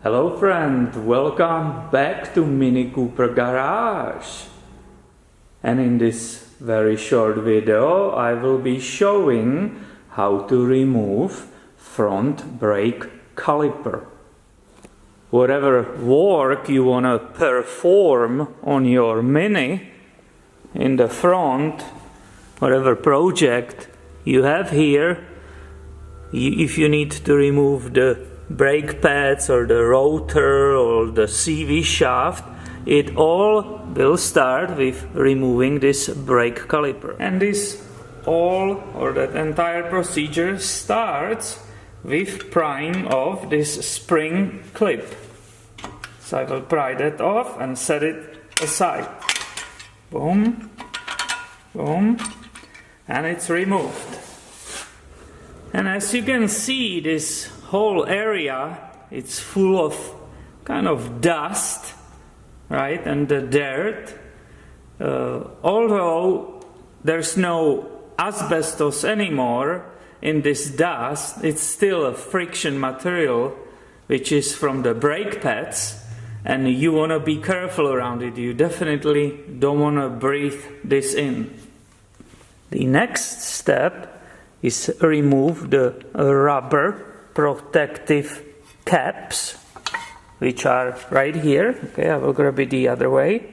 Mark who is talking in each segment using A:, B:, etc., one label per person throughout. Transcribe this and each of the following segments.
A: Hello friend, welcome back to MiniCooper Garage. And in this very short video I will be showing how to remove front brake caliper. Whatever work you want to perform on your Mini in the front, whatever project you have here, if you need to remove the brake pads or the rotor or the CV shaft, it all will start with removing this brake caliper. And this that entire procedure starts with prying off this spring clip. So I will pry that off and set it aside. Boom, boom, and it's removed. And as you can see, this whole area, it's full of kind of dust, right, and the dirt. Although there's no asbestos anymore in this dust, it's still a friction material which is from the brake pads, and you want to be careful around it. You definitely don't want to breathe this in. The next step is remove the rubber protective caps, which are right here. Okay, I will grab it the other way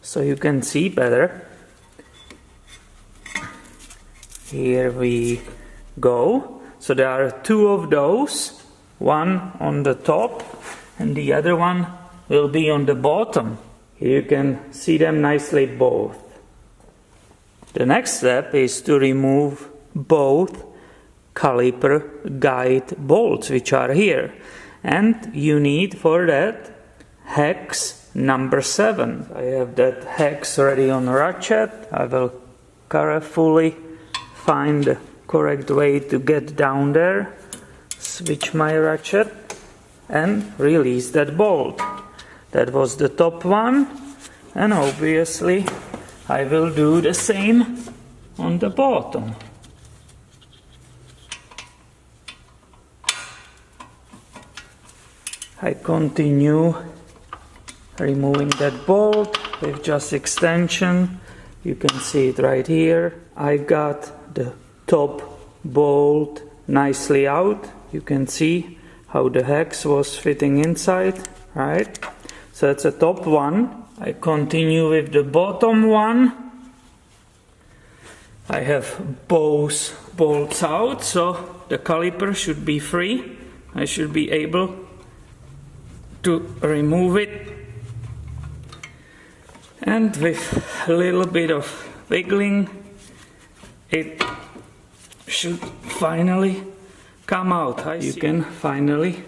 A: so you can see better. Here we go. So there are two of those, one on the top and the other one will be on the bottom. Here you can see them nicely both. The next step is to remove both caliper guide bolts, which are here, and you need for that hex number 7. I have that hex already on ratchet. I will carefully find the correct way to get down there, switch my ratchet and release that bolt. That was the top one, and obviously I will do the same on the bottom. I continue removing that bolt with just extension. You can see it right here. I got the top bolt nicely out. You can see how the hex was fitting inside, right? So that's the top one. I continue with the bottom one. I have both bolts out, so the caliper should be free. I should be able to remove it, and with a little bit of wiggling it should finally come out. You can finally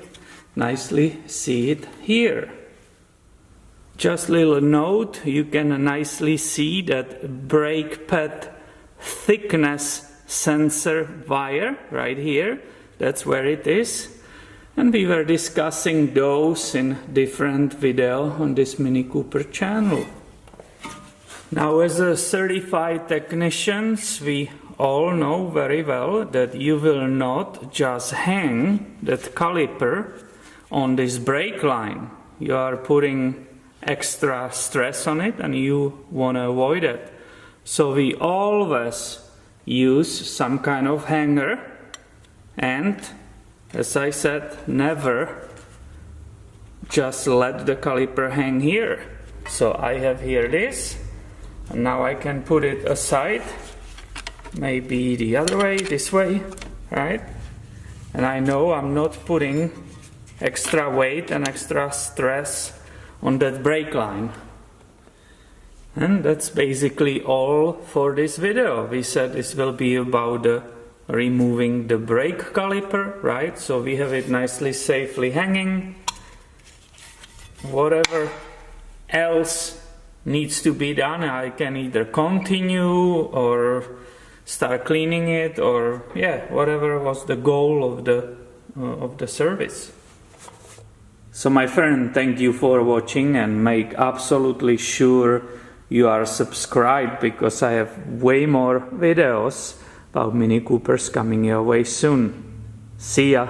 A: nicely see it here. Just a little note, you can nicely see that brake pad thickness sensor wire right here. That's where it is. And we were discussing those in different video on this MiniCooper channel. Now, as a certified technicians, we all know very well that you will not just hang that caliper on this brake line. You are putting extra stress on it and you want to avoid it. So we always use some kind of hanger, and as I said, never just let the caliper hang here. So I have here this, and now I can put it aside, maybe the other way, this way, right? And I know I'm not putting extra weight and extra stress on that brake line. And that's basically all for this video. We said this will be about removing the brake caliper, right? So we have it nicely safely hanging. Whatever else needs to be done, I can either continue or start cleaning it, or whatever was the goal of the service. So my friend, thank you for watching, and make absolutely sure you are subscribed, because I have way more videos about MiniCoopers coming your way soon. See ya!